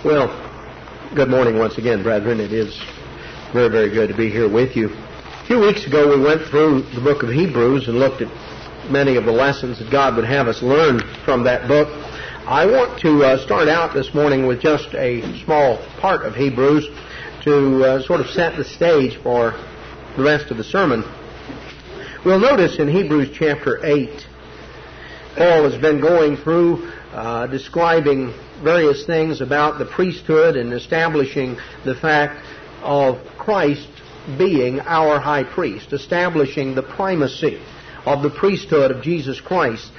Well, good morning once again, brethren. It is very, very good to be here with you. A few weeks ago we went through the book of Hebrews and looked at many of the lessons that God would have us learn from that book. I want to start out this morning with just a small part of Hebrews to sort of set the stage for the rest of the sermon. We'll notice in Hebrews chapter 8, Paul has been going through describing various things about the priesthood and establishing the fact of Christ being our high priest, establishing the primacy of the priesthood of Jesus Christ,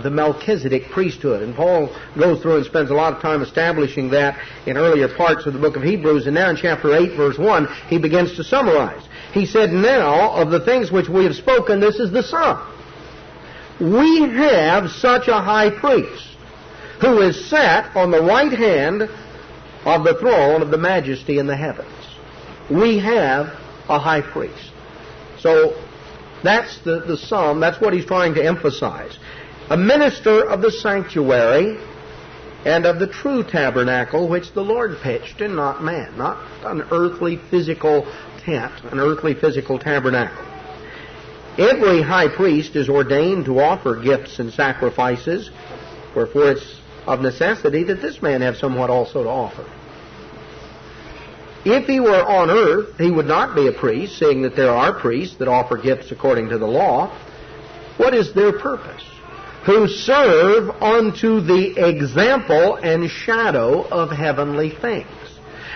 the Melchizedek priesthood. And Paul goes through and spends a lot of time establishing that in earlier parts of the book of Hebrews. And now in chapter 8, verse 1, he begins to summarize. He said, "Now, of the things which we have spoken, this is the sum. We have such a high priest, who is sat on the right hand of the throne of the majesty in the heavens." We have a high priest. So that's the sum. That's what he's trying to emphasize. A minister of the sanctuary and of the true tabernacle which the Lord pitched and not man. Not an earthly physical tent, an earthly physical tabernacle. Every high priest is ordained to offer gifts and sacrifices, wherefore it's of necessity that this man have somewhat also to offer. If he were on earth, he would not be a priest, seeing that there are priests that offer gifts according to the law. What is their purpose? Who serve unto the example and shadow of heavenly things.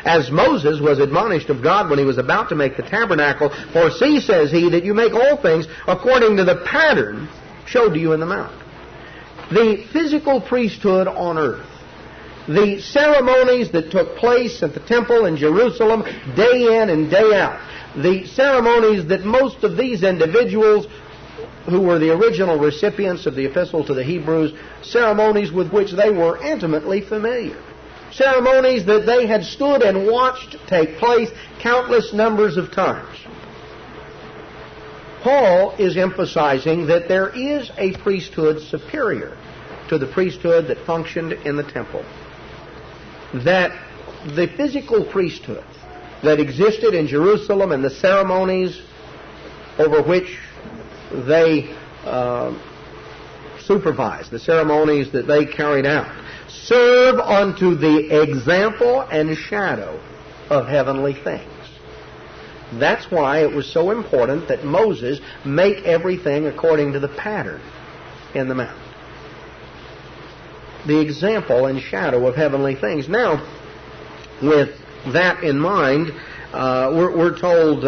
As Moses was admonished of God when he was about to make the tabernacle, "For see, says he, that you make all things according to the pattern showed to you in the mount." The physical priesthood on earth, the ceremonies that took place at the temple in Jerusalem day in and day out, the ceremonies that most of these individuals who were the original recipients of the epistle to the Hebrews, ceremonies with which they were intimately familiar, ceremonies that they had stood and watched take place countless numbers of times. Paul is emphasizing that there is a priesthood superior to the priesthood that functioned in the temple. That the physical priesthood that existed in Jerusalem and the ceremonies over which they supervised, the ceremonies that they carried out, serve unto the example and shadow of heavenly things. That's why it was so important that Moses make everything according to the pattern in the mount. The example and shadow of heavenly things. Now, with that in mind, we're told,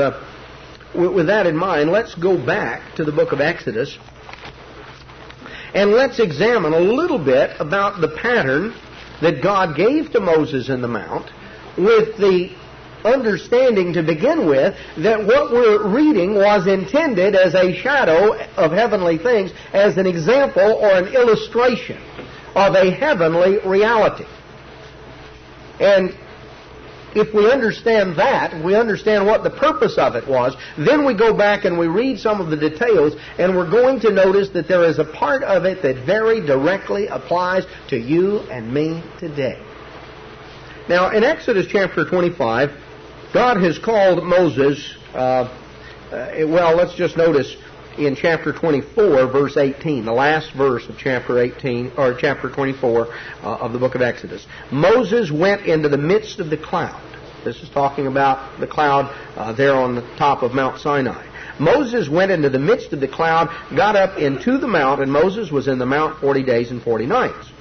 with that in mind, let's go back to the book of Exodus and let's examine a little bit about the pattern that God gave to Moses in the mount, with the understanding to begin with that what we're reading was intended as a shadow of heavenly things, as an example or an illustration of a heavenly reality. And if we understand that, we understand what the purpose of it was, then we go back and we read some of the details, and we're going to notice that there is a part of it that very directly applies to you and me today. Now, in Exodus chapter 25, God has called Moses, let's just notice in chapter 24, verse 18, the last verse of chapter 18, or chapter 24 of the book of Exodus. Moses went into the midst of the cloud. This is talking about the cloud there on the top of Mount Sinai. Moses went into the midst of the cloud, got up into the mount, and Moses was in the mount 40 days and 40 nights.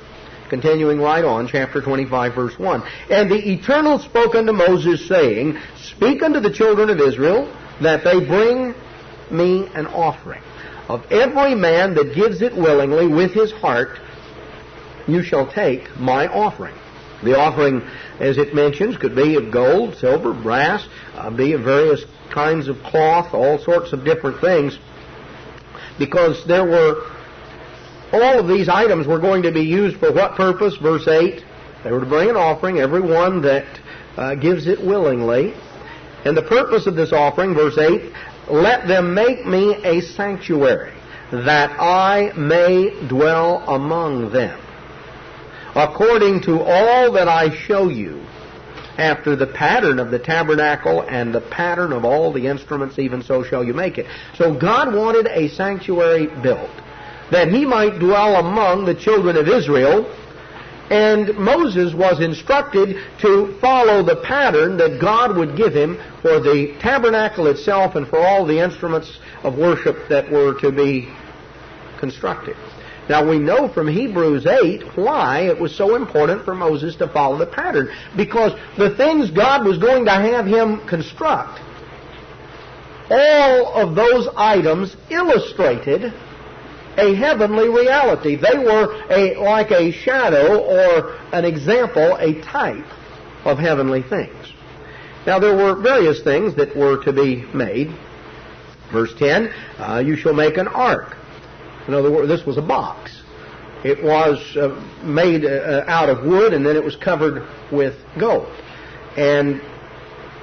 Continuing right on, chapter 25, verse 1. "And the Eternal spoke unto Moses, saying, Speak unto the children of Israel, that they bring me an offering. Of every man that gives it willingly with his heart, you shall take my offering." The offering, as it mentions, could be of gold, silver, brass, be of various kinds of cloth, all sorts of different things, because there were all of these items were going to be used for what purpose? Verse 8, they were to bring an offering, every one that gives it willingly. And the purpose of this offering, verse 8, "Let them make me a sanctuary, that I may dwell among them." according to all that I show you, after the pattern of the tabernacle and the pattern of all the instruments, even so shall you make it. So God wanted a sanctuary built, that he might dwell among the children of Israel, and Moses was instructed to follow the pattern that God would give him for the tabernacle itself and for all the instruments of worship that were to be constructed. Now we know from Hebrews 8 why it was so important for Moses to follow the pattern. Because the things God was going to have him construct, all of those items illustrated a heavenly reality. They were like a shadow or an example, a type of heavenly things. Now there were various things that were to be made. Verse 10, you shall make an ark. In other words, this was a box. It was made out of wood, and then it was covered with gold. And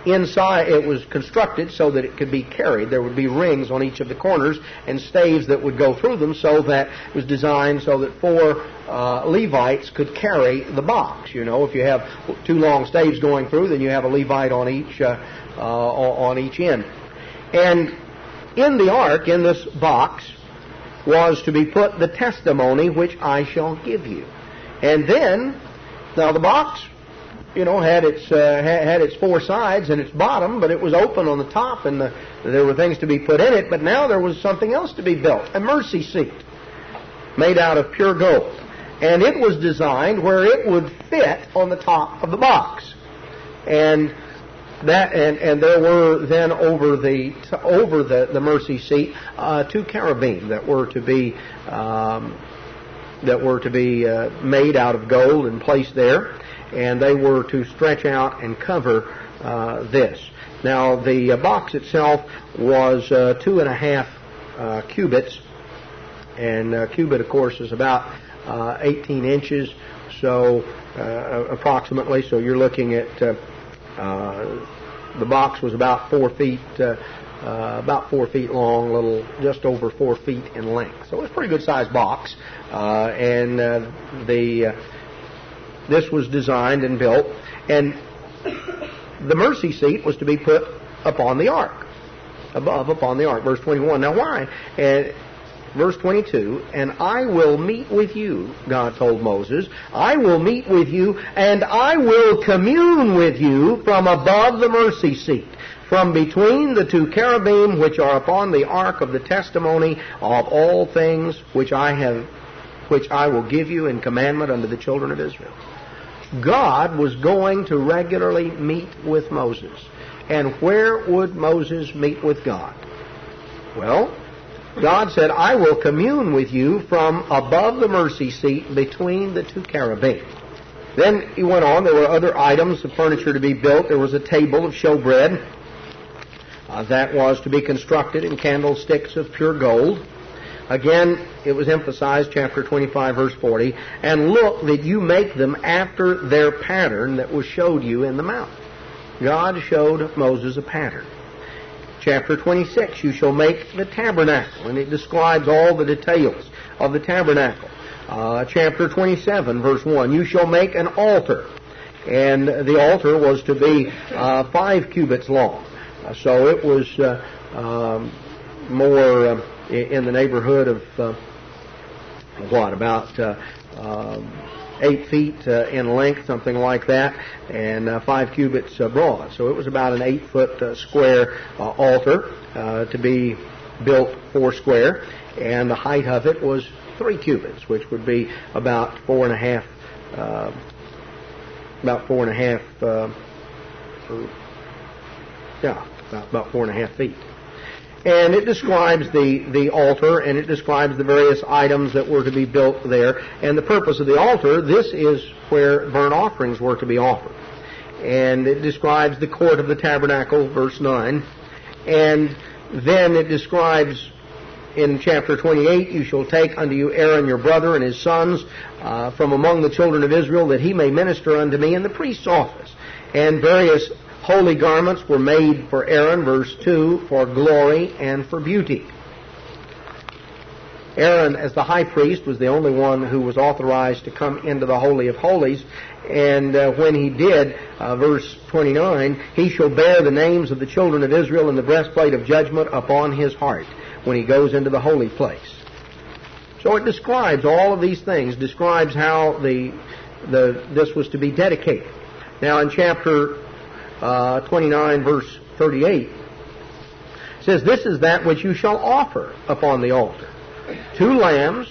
inside it was constructed so that it could be carried. There would be rings on each of the corners and staves that would go through them, so that it was designed so that 4 Levites could carry the box. You know, if you have 2 long staves going through, then you have a Levite on each end. And in the ark, in this box, was to be put the testimony which I shall give you. And then, now the box, you know, had its 4 sides and its bottom, but it was open on the top, and there were things to be put in it. But now there was something else to be built, a mercy seat made out of pure gold. And it was designed where it would fit on the top of the box. And there were then over the mercy seat 2 cherubim that were to be made out of gold and placed there, and they were to stretch out and cover this. Now the box itself was 2.5 cubits, and a cubit, of course, is about 18 inches, so approximately. So you're looking at the box was about 4 feet long, just over 4 feet in length. So it was a pretty good sized box, and this was designed and built, and the mercy seat was to be put upon the ark, upon the ark. Verse 21. Now why? Verse 22, and I will meet with you, God told Moses, I will meet with you, and I will commune with you from above the mercy seat, from between the 2 cherubim which are upon the ark of the testimony of all things which I will give you in commandment unto the children of Israel. God was going to regularly meet with Moses. And where would Moses meet with God? Well, God said, I will commune with you from above the mercy seat between the 2 cherubim. Then he went on. There were other items of furniture to be built. There was a table of showbread that was to be constructed in candlesticks of pure gold. Again, it was emphasized, chapter 25, verse 40, and look that you make them after their pattern that was showed you in the mount. God showed Moses a pattern. Chapter 26, you shall make the tabernacle, and it describes all the details of the tabernacle. Chapter 27, verse 1, you shall make an altar, and the altar was to be 5 cubits long. So it was more in the neighborhood of, about 8 feet in length, something like that, and 5 cubits broad. So it was about an 8-foot square altar to be built 4 square, and the height of it was 3 cubits, which would be about 4.5 feet. And it describes the altar, and it describes the various items that were to be built there. And the purpose of the altar, this is where burnt offerings were to be offered. And it describes the court of the tabernacle, verse 9. And then it describes in chapter 28, you shall take unto you Aaron your brother and his sons from among the children of Israel, that he may minister unto me in the priest's office. And various holy garments were made for Aaron, verse 2, for glory and for beauty. Aaron, as the high priest, was the only one who was authorized to come into the Holy of Holies. And when he did, verse 29, he shall bear the names of the children of Israel in the breastplate of judgment upon his heart when he goes into the holy place. So it describes all of these things, describes how this was to be dedicated. Now in chapter 29, verse 38, it says, "This is that which you shall offer upon the altar. 2 lambs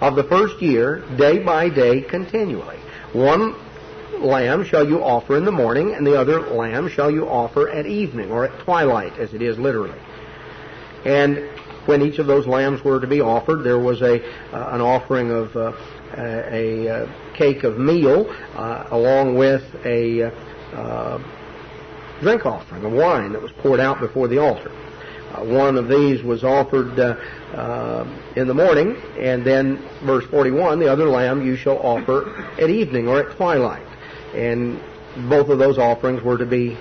of the first year, day by day, continually. 1 lamb shall you offer in the morning, and the other lamb shall you offer at evening," or at twilight, as it is literally. And when each of those lambs were to be offered, there was an offering of a cake of meal, along with a drink offering of wine that was poured out before the altar. One of these was offered in the morning, and then, verse 41, the other lamb you shall offer at evening or at twilight. And both of those offerings were to be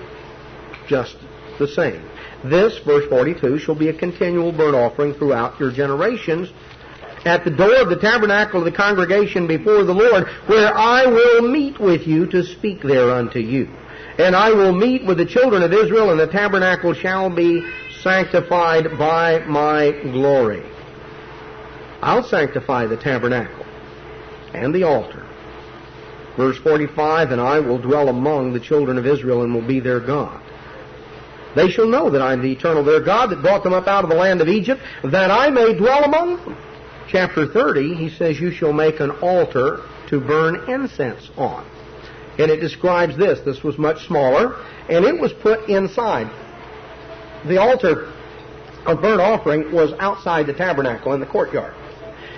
just the same. This, verse 42, shall be a continual burnt offering throughout your generations at the door of the tabernacle of the congregation before the Lord, where I will meet with you to speak there unto you. And I will meet with the children of Israel, and the tabernacle shall be sanctified by my glory. I'll sanctify the tabernacle and the altar. Verse 45, "And I will dwell among the children of Israel and will be their God. They shall know that I am the eternal their God that brought them up out of the land of Egypt, that I may dwell among them." Chapter 30, he says, "You shall make an altar to burn incense on." And it describes this. This was much smaller, and it was put inside. The altar of burnt offering was outside the tabernacle in the courtyard.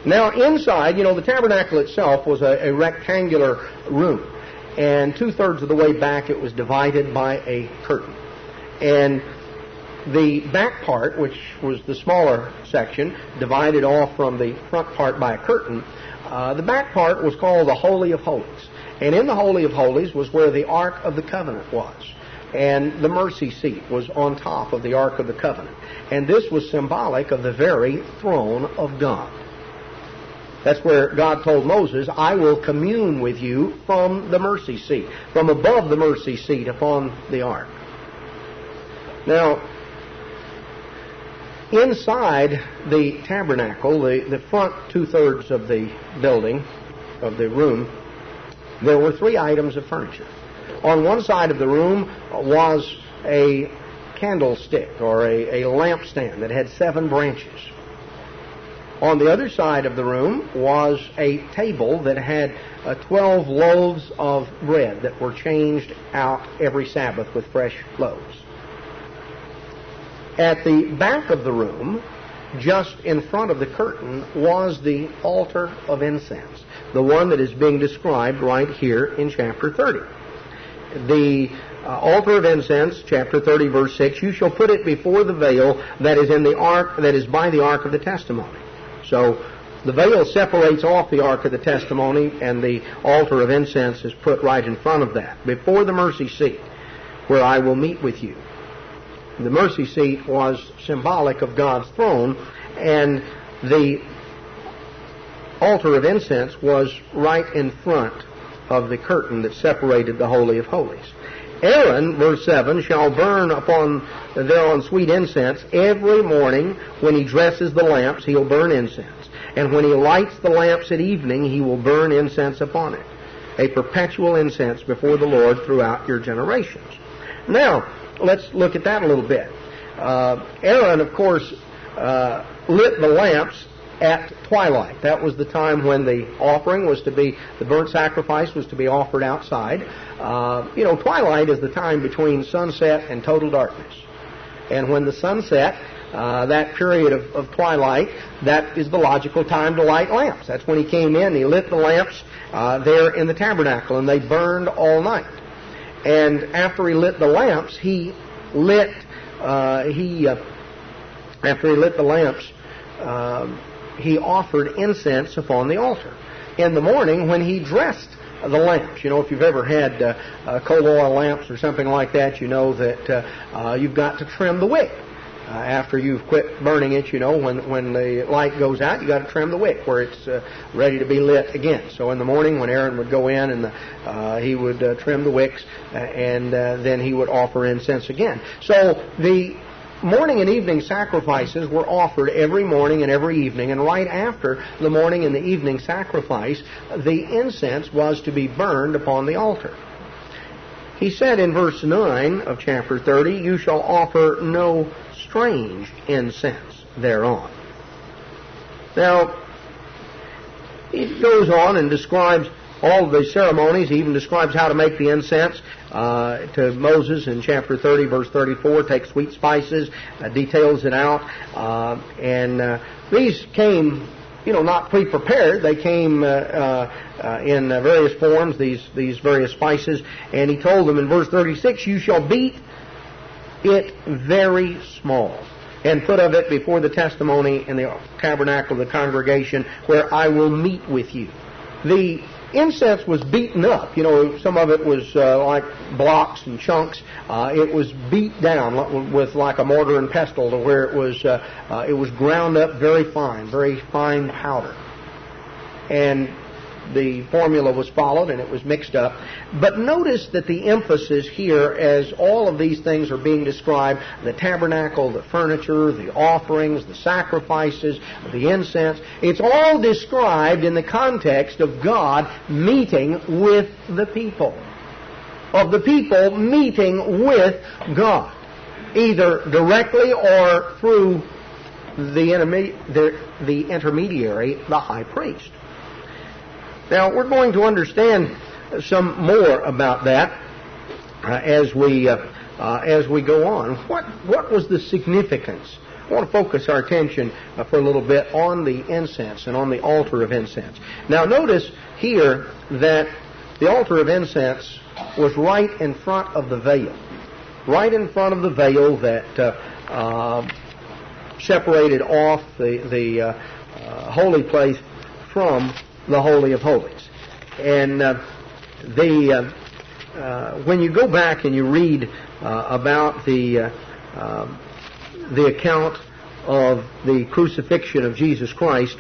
Now inside, the tabernacle itself was a rectangular room. And 2/3 of the way back it was divided by a curtain. And the back part, which was the smaller section, divided off from the front part by a curtain, the back part was called the Holy of Holies. And in the Holy of Holies was where the Ark of the Covenant was. And the mercy seat was on top of the Ark of the Covenant. And this was symbolic of the very throne of God. That's where God told Moses, "I will commune with you from the mercy seat," from above the mercy seat upon the ark. Now, inside the tabernacle, the front 2/3 of the building, of the room, there were 3 items of furniture. On one side of the room was a candlestick or a lampstand that had 7 branches. On the other side of the room was a table that had 12 loaves of bread that were changed out every Sabbath with fresh loaves. At the back of the room, just in front of the curtain, was the altar of incense, the one that is being described right here in chapter 30. The altar of incense, chapter 30, verse 6, "You shall put it before the veil that is in the ark, that is by the ark of the testimony." So the veil separates off the Ark of the Testimony, and the altar of incense is put right in front of that, before the mercy seat, where I will meet with you. The mercy seat was symbolic of God's throne, and the altar of incense was right in front of the curtain that separated the Holy of Holies. Aaron, verse 7, shall burn thereon sweet incense every morning. When he dresses the lamps, he'll burn incense. And when he lights the lamps at evening, he will burn incense upon it. A perpetual incense before the Lord throughout your generations. Now, let's look at that a little bit. Aaron, of course, lit the lamps at twilight. That was the time when the offering was to be, the burnt sacrifice was to be offered outside. Twilight is the time between sunset and total darkness. And when the sun set, that period of twilight, that is the logical time to light lamps. That's when he came in, he lit the lamps there in the tabernacle, and they burned all night. And after he lit the lamps, he offered incense upon the altar. In the morning, when he dressed the lamps, if you've ever had coal oil lamps or something like that, you know that you've got to trim the wick. After you've quit burning it, when the light goes out, you got to trim the wick where it's ready to be lit again. So in the morning, when Aaron would go in and he would trim the wicks, and then he would offer incense again. So the morning and evening sacrifices were offered every morning and every evening, and right after the morning and the evening sacrifice, the incense was to be burned upon the altar. He said in verse 9 of chapter 30, "You shall offer no strange incense thereon." Now, he goes on and describes all the ceremonies. He even describes how to make the incense to Moses in chapter 30, verse 34. Take sweet spices, details it out. And these came, not pre-prepared. They came in various forms, these various spices. And he told them in verse 36, "You shall beat it very small, and put of it before the testimony in the tabernacle of the congregation, where I will meet with you." The incense was beaten up. Some of it was like blocks and chunks. It was beat down with like a mortar and pestle, to where it was ground up very fine powder. And the formula was followed, and it was mixed up. But notice that the emphasis here, as all of these things are being described, the tabernacle, the furniture, the offerings, the sacrifices, the incense, it's all described in the context of God meeting with the people. Of the people meeting with God, either directly or through the intermediary, the high priest. Now, we're going to understand some more about that as we go on. What was the significance? I want to focus our attention for a little bit on the incense and on the altar of incense. Now, notice here that the altar of incense was right in front of the veil. Right in front of the veil that separated off the holy place from the Holy of Holies. And when you go back and you read about the account of the crucifixion of Jesus Christ,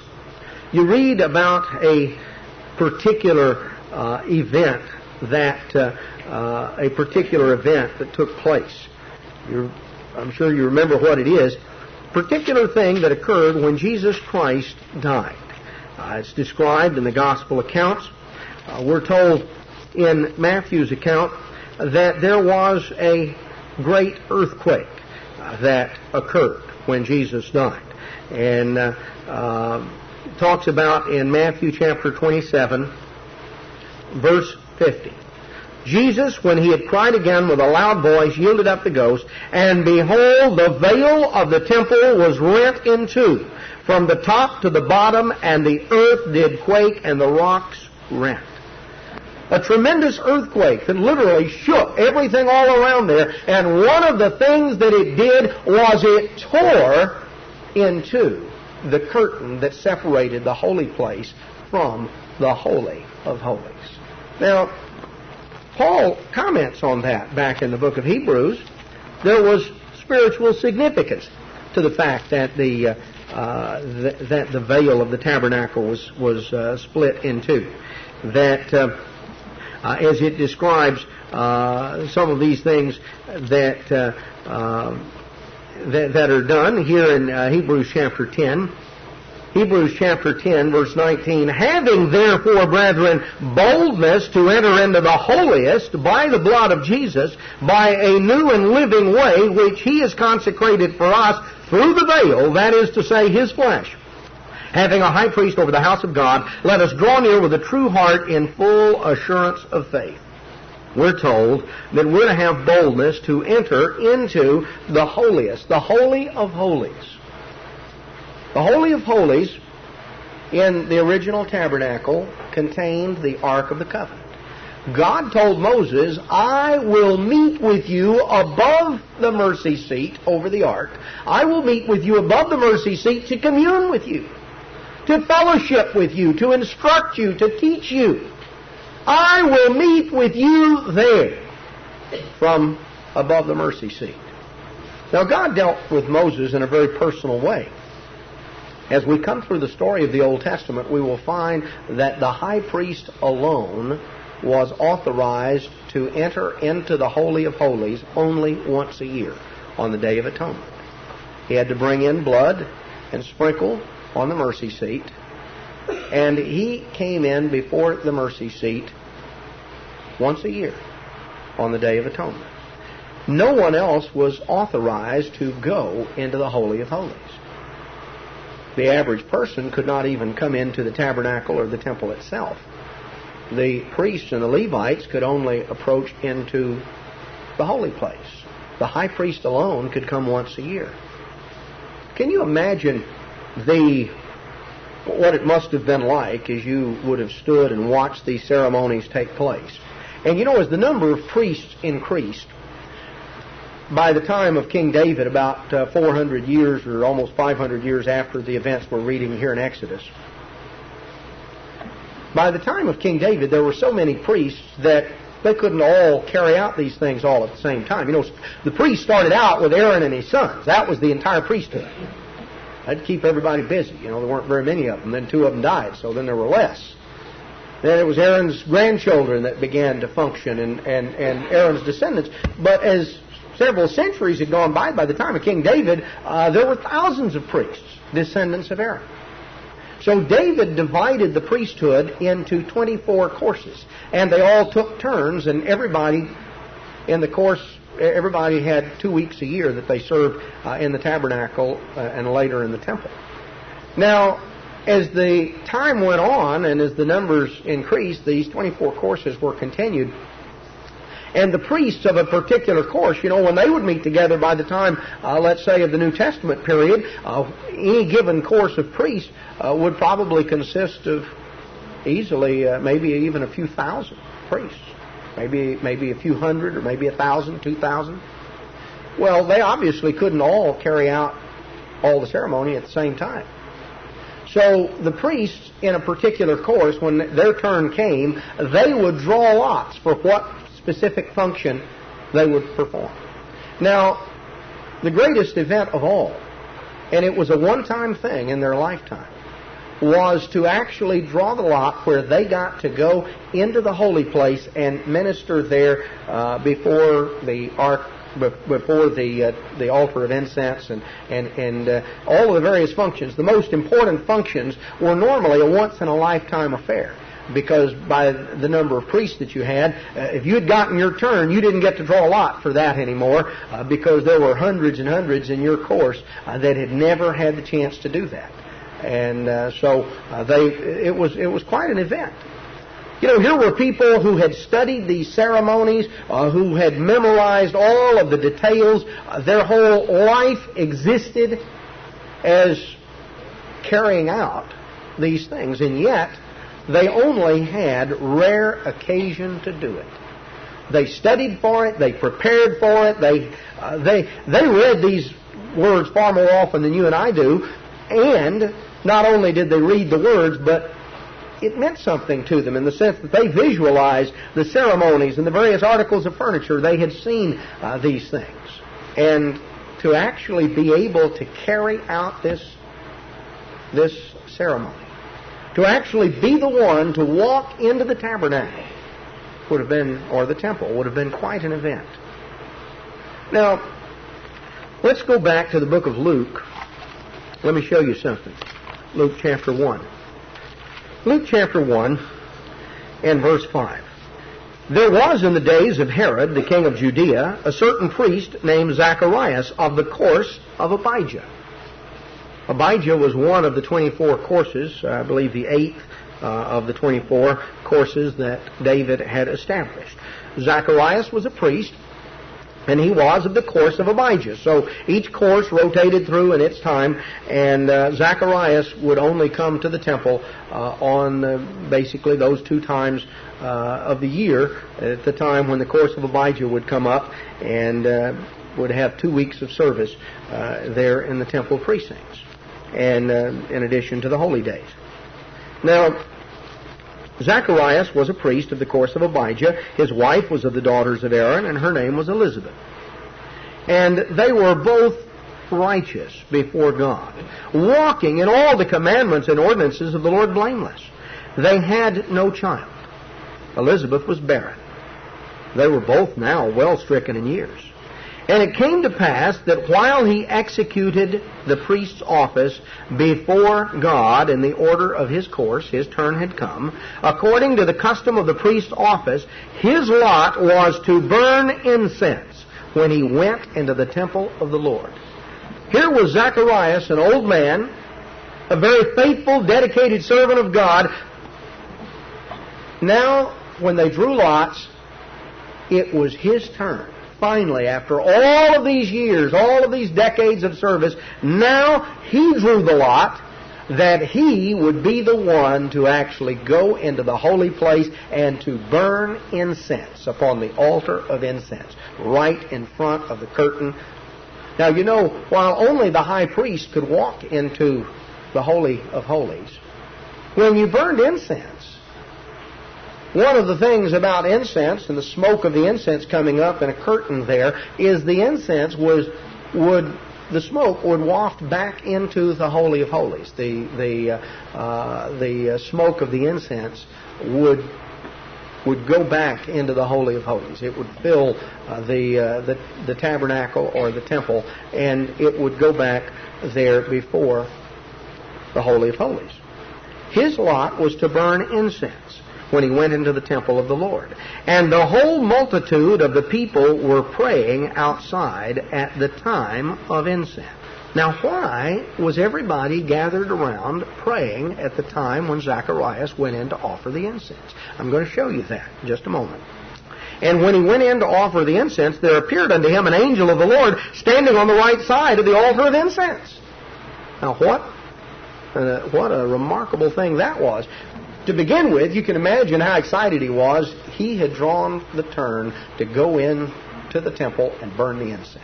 you read about a particular event that took place. I'm sure you remember what it is. Particular thing that occurred when Jesus Christ died. It's described in the gospel accounts. We're told in Matthew's account that there was a great earthquake that occurred when Jesus died. And talks about in Matthew chapter 27, verse 50. Jesus, when he had cried again with a loud voice, yielded up the ghost, and behold, the veil of the temple was rent in two, from the top to the bottom, and the earth did quake, and the rocks rent. A tremendous earthquake that literally shook everything all around there, and one of the things that it did was it tore into the curtain that separated the holy place from the Holy of Holies. Now, Paul comments on that back in the book of Hebrews. There was spiritual significance to the fact that the veil of the tabernacle was split in two. That as it describes some of these things that are done here in Hebrews chapter 10. Hebrews chapter 10, verse 19, "Having therefore, brethren, boldness to enter into the holiest by the blood of Jesus, by a new and living way, which he has consecrated for us through the veil, that is to say, his flesh. Having a high priest over the house of God, let us draw near with a true heart in full assurance of faith." We're told that we're to have boldness to enter into the holiest, the Holy of Holies. The Holy of Holies in the original tabernacle contained the Ark of the Covenant. God told Moses, "I will meet with you above the mercy seat over the Ark. I will meet with you above the mercy seat to commune with you, to fellowship with you, to instruct you, to teach you. I will meet with you there from above the mercy seat." Now, God dealt with Moses in a very personal way. As we come through the story of the Old Testament, we will find that the high priest alone was authorized to enter into the Holy of Holies only once a year on the Day of Atonement. He had to bring in blood and sprinkle on the mercy seat, and he came in before the mercy seat once a year on the Day of Atonement. No one else was authorized to go into the Holy of Holies. The average person could not even come into the tabernacle or the temple itself. The priests and the Levites could only approach into the holy place. The high priest alone could come once a year. Can you imagine what it must have been like as you would have stood and watched these ceremonies take place? And you know, as the number of priests increased, by the time of King David, about 400 years or almost 500 years after the events we're reading here in Exodus, by the time of King David, there were so many priests that they couldn't all carry out these things all at the same time. You know, the priests started out with Aaron and his sons. That was the entire priesthood. That'd keep everybody busy. You know, there weren't very many of them. Then 2 of them died, so then there were less. Then it was Aaron's grandchildren that began to function and Aaron's descendants. But as several centuries had gone by the time of King David, there were thousands of priests, descendants of Aaron. So David divided the priesthood into 24 courses, and they all took turns, and everybody in the course, everybody had 2 weeks a year that they served in the tabernacle and later in the temple. Now, as the time went on and as the numbers increased, these 24 courses were continued. And the priests of a particular course, you know, when they would meet together by the time, let's say, of the New Testament period, any given course of priests would probably consist of easily maybe even a few thousand priests. Maybe a few hundred, or maybe 1,000, 2,000. Well, they obviously couldn't all carry out all the ceremony at the same time. So the priests in a particular course, when their turn came, they would draw lots for what specific function they would perform. Now, the greatest event of all, and it was a one-time thing in their lifetime, was to actually draw the lot where they got to go into the holy place and minister there before the ark, before the altar of incense and all of the various functions. The most important functions were normally a once-in-a-lifetime affair, because by the number of priests that you had, if you had gotten your turn, you didn't get to draw a lot for that anymore, because there were hundreds and hundreds in your course that had never had the chance to do that. And it was quite an event. You know, here were people who had studied these ceremonies, who had memorized all of the details. Their whole life existed as carrying out these things, and yet they only had rare occasion to do it. They studied for it. They prepared for it. They read these words far more often than you and I do, and not only did they read the words, but it meant something to them in the sense that they visualized the ceremonies and the various articles of furniture. They had seen these things. And to actually be able to carry out this ceremony, to actually be the one to walk into the tabernacle would have been, or the temple, would have been quite an event. Now, let's go back to the book of Luke. Let me show you something. Luke chapter 1. Luke chapter 1 and verse 5. There was in the days of Herod, the king of Judea, a certain priest named Zacharias of the course of Abijah. Abijah was one of the 24 courses, I believe the 8th of the 24 courses that David had established. Zacharias was a priest, and he was of the course of Abijah. So each course rotated through in its time, and Zacharias would only come to the temple on basically those 2 times of the year, at the time when the course of Abijah would come up, and would have 2 weeks of service there in the temple precincts, and in addition to the holy days. Now, Zacharias was a priest of the course of Abijah. His wife was of the daughters of Aaron, and her name was Elizabeth. And they were both righteous before God, walking in all the commandments and ordinances of the Lord blameless. They had no child. Elizabeth was barren. They were both now well stricken in years. And it came to pass that while he executed the priest's office before God in the order of his course, his turn had come, according to the custom of the priest's office, his lot was to burn incense when he went into the temple of the Lord. Here was Zacharias, an old man, a very faithful, dedicated servant of God. Now, when they drew lots, it was his turn. Finally, after all of these years, all of these decades of service, now he drew the lot that he would be the one to actually go into the holy place and to burn incense upon the altar of incense, right in front of the curtain. Now, you know, while only the high priest could walk into the Holy of Holies, when you burned incense, one of the things about incense and the smoke of the incense coming up in a curtain there is the incense the smoke would waft back into the Holy of Holies. The smoke of the incense would go back into the Holy of Holies. It would fill the tabernacle or the temple, and it would go back there before the Holy of Holies. His lot was to burn incense when he went into the temple of the Lord. And the whole multitude of the people were praying outside at the time of incense. Now, why was everybody gathered around praying at the time when Zacharias went in to offer the incense? I'm going to show you that in just a moment. And when he went in to offer the incense, there appeared unto him an angel of the Lord standing on the right side of the altar of incense. Now, what a remarkable thing that was. To begin with, you can imagine how excited he was. He had drawn the turn to go in to the temple and burn the incense.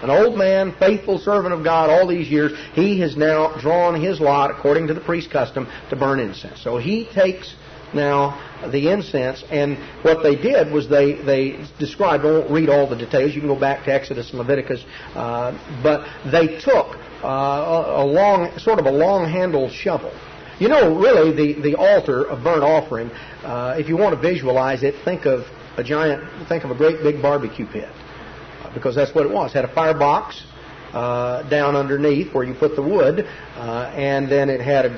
An old man, faithful servant of God all these years, he has now drawn his lot, according to the priest's custom, to burn incense. So he takes now the incense, and what they did was they described, I won't read all the details, you can go back to Exodus and Leviticus, but they took a long-handled shovel. You know, really, the altar of burnt offering, if you want to visualize it, think of a great big barbecue pit, because that's what it was. It had a firebox down underneath where you put the wood, and then it had a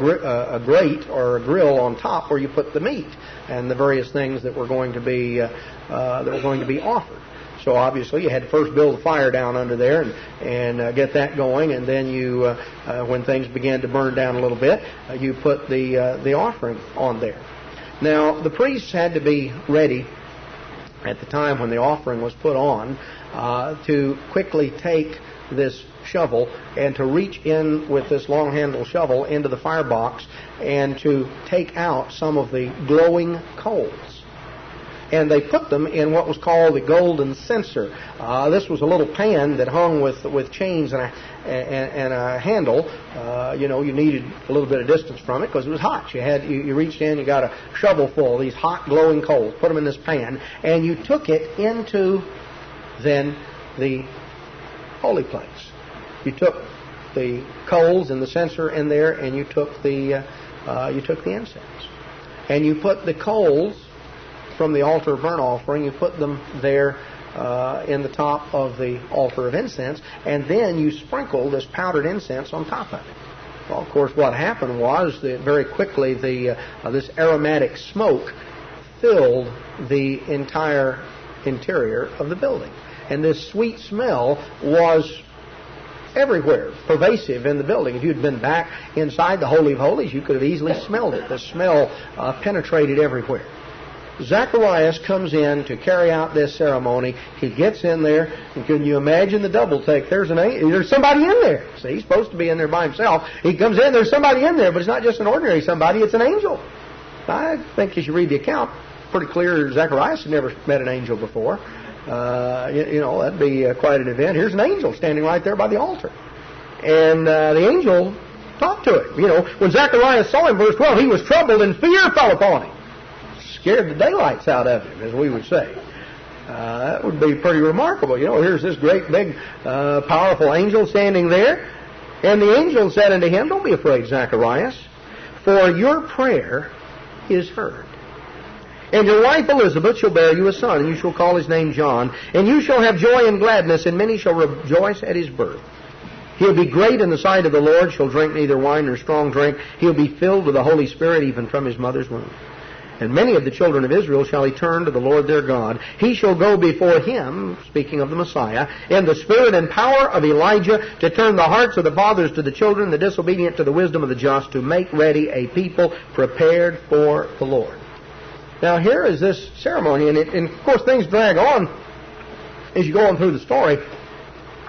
grate or a grill on top where you put the meat and the various things that were going to be offered. So obviously you had to first build a fire down under there and get that going, and then you, when things began to burn down a little bit, you put the offering on there. Now the priests had to be ready at the time when the offering was put on to quickly take this shovel and to reach in with this long-handled shovel into the firebox and to take out some of the glowing coals. And they put them in what was called the golden censer. This was a little pan that hung with chains and a handle. You needed a little bit of distance from it because it was hot. You reached in, you got a shovel full of these hot glowing coals, put them in this pan, and you took it into then the holy place. You took the coals and the censer in there, and you took the incense, and you put the coals from the altar of burnt offering, you put them there in the top of the altar of incense, and then you sprinkle this powdered incense on top of it. Well, of course, what happened was that very quickly this aromatic smoke filled the entire interior of the building. And this sweet smell was everywhere, pervasive in the building. If you'd been back inside the Holy of Holies, you could have easily smelled it. The smell penetrated everywhere. Zacharias comes in to carry out this ceremony. He gets in there, and can you imagine the double take? There's somebody in there. See, he's supposed to be in there by himself. He comes in, there's somebody in there, but it's not just an ordinary somebody, it's an angel. I think as you read the account, pretty clear Zacharias had never met an angel before. That'd be quite an event. Here's an angel standing right there by the altar. And the angel talked to him. When Zacharias saw him, verse 12, he was troubled and fear fell upon him. Scared the daylights out of him, as we would say. That would be pretty remarkable. You know, here's this great big powerful angel standing there. And the angel said unto him, don't be afraid, Zacharias, for your prayer is heard. And your wife Elizabeth shall bear you a son, and you shall call his name John. And you shall have joy and gladness, and many shall rejoice at his birth. He'll be great in the sight of the Lord, shall drink neither wine nor strong drink. He'll be filled with the Holy Spirit even from his mother's womb. And many of the children of Israel shall he turn to the Lord their God. He shall go before him, speaking of the Messiah, in the spirit and power of Elijah, to turn the hearts of the fathers to the children, the disobedient to the wisdom of the just, to make ready a people prepared for the Lord. Now here is this ceremony, and of course things drag on as you go on through the story.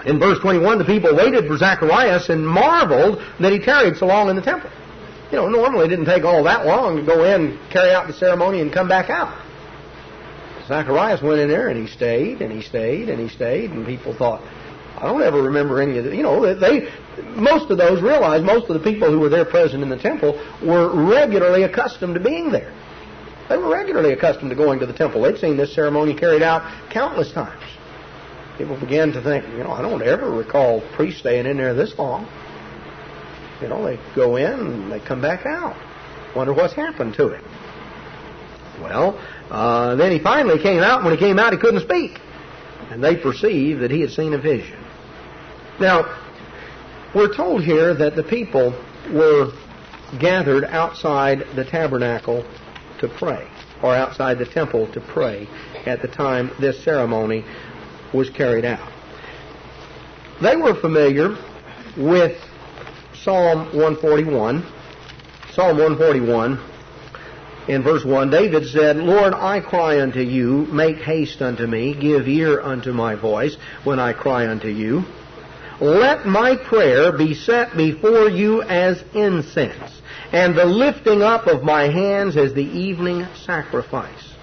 In verse 21, the people waited for Zacharias and marveled that he tarried so long in the temple. You know, normally it didn't take all that long to go in, carry out the ceremony, and come back out. Zacharias went in there, and he stayed, and he stayed, and he stayed, and people thought, I don't ever remember any of the... You know, most of those realized, most of the people who were there present in the temple were regularly accustomed to being there. They were regularly accustomed to going to the temple. They'd seen this ceremony carried out countless times. People began to think, you know, I don't ever recall priests staying in there this long. You know, they go in and they come back out. Wonder what's happened to him. Well, then he finally came out. When he came out, he couldn't speak. And they perceived that he had seen a vision. Now, we're told here that the people were gathered outside the tabernacle to pray, or outside the temple to pray at the time this ceremony was carried out. They were familiar with Psalm 141. Psalm 141, in verse 1, David said, Lord, I cry unto you, make haste unto me, give ear unto my voice when I cry unto you. Let my prayer be set before you as incense, and the lifting up of my hands as the evening sacrifice.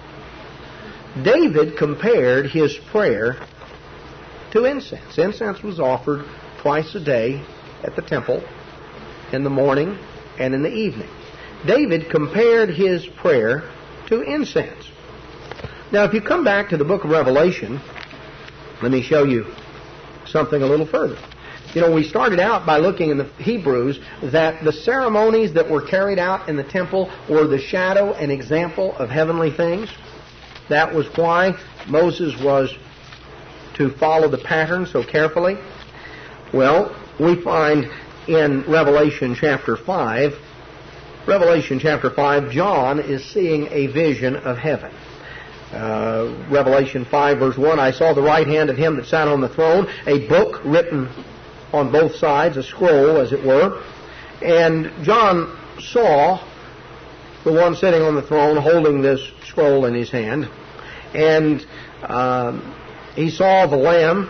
David compared his prayer to incense. Incense was offered twice a day at the temple, in the morning and in the evening. David compared his prayer to incense. Now, if you come back to the book of Revelation, let me show you something a little further. You know, we started out by looking in the Hebrews that the ceremonies that were carried out in the temple were the shadow and example of heavenly things. That was why Moses was to follow the pattern so carefully. Well, we find in Revelation chapter 5, John is seeing a vision of heaven. Revelation 5, verse 1, I saw the right hand of him that sat on the throne, a book written on both sides, a scroll, as it were. And John saw the one sitting on the throne holding this scroll in his hand. And he saw the Lamb,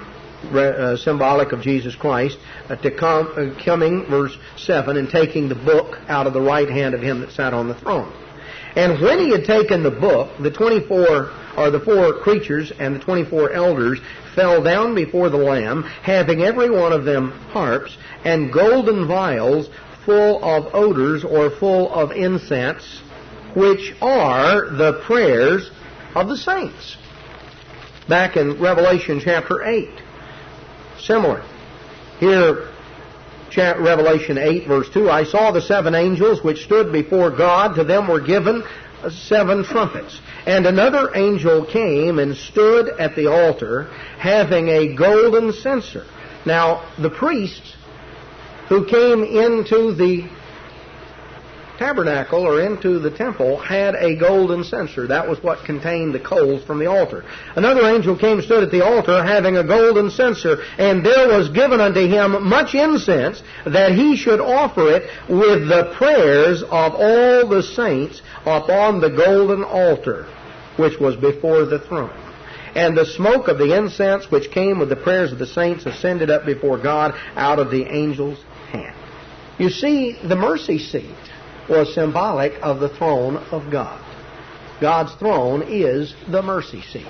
symbolic of Jesus Christ, coming, verse 7, and taking the book out of the right hand of him that sat on the throne. And when he had taken the book, the 4 creatures and the 24 elders fell down before the Lamb, having every one of them harps and golden vials full of odors, or full of incense, which are the prayers of the saints. Back in Revelation chapter 8. Similar. Here, Revelation 8, verse 2, I saw the 7 angels which stood before God. To them were given 7 trumpets. And another angel came and stood at the altar, having a golden censer. Now, the priests who came into the tabernacle or into the temple had a golden censer. That was what contained the coals from the altar. Another angel came and stood at the altar having a golden censer, and there was given unto him much incense, that he should offer it with the prayers of all the saints upon the golden altar which was before the throne. And the smoke of the incense which came with the prayers of the saints ascended up before God out of the angel's hand. You see, the mercy seat was symbolic of the throne of God. God's throne is the mercy seat.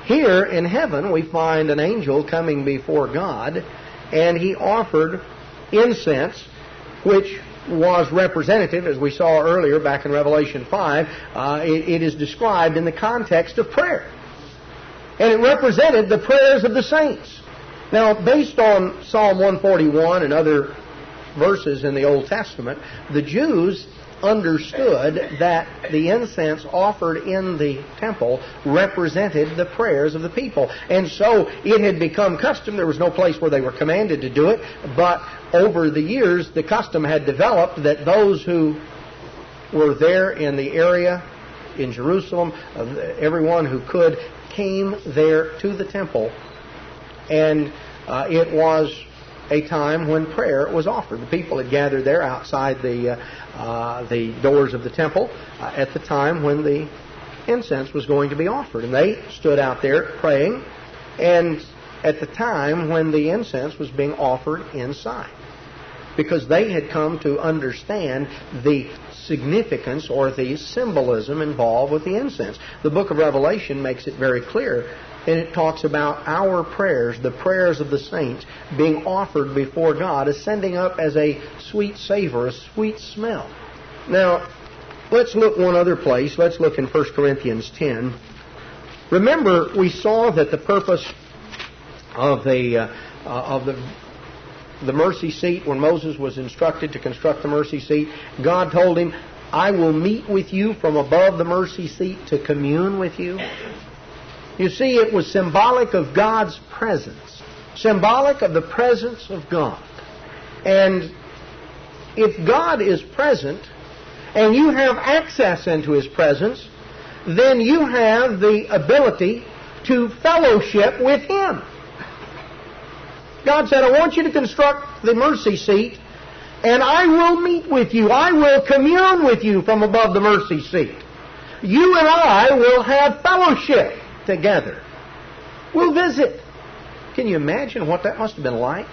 Here in heaven we find an angel coming before God, and he offered incense, which was representative, as we saw earlier back in Revelation 5. It is described in the context of prayer. And it represented the prayers of the saints. Now, based on Psalm 141 and other verses in the Old Testament, the Jews understood that the incense offered in the temple represented the prayers of the people. And so it had become custom. There was no place where they were commanded to do it, but over the years the custom had developed that those who were there in the area in Jerusalem, everyone who could, came there to the temple, and it was a time when prayer was offered. The people had gathered there outside the doors of the temple at the time when the incense was going to be offered. And they stood out there praying, and at the time when the incense was being offered inside, because they had come to understand the significance or the symbolism involved with the incense. The book of Revelation makes it very clear, and it talks about our prayers, the prayers of the saints, being offered before God, ascending up as a sweet savor, a sweet smell. Now, let's look one other place. Let's look in 1 Corinthians 10. Remember, we saw that the purpose of the mercy seat, when Moses was instructed to construct the mercy seat, God told him, I will meet with you from above the mercy seat to commune with you. You see, it was symbolic of God's presence, symbolic of the presence of God. And if God is present and you have access into His presence, then you have the ability to fellowship with Him. God said, I want you to construct the mercy seat, and I will meet with you. I will commune with you from above the mercy seat. You and I will have fellowship together. We'll visit. Can you imagine what that must have been like?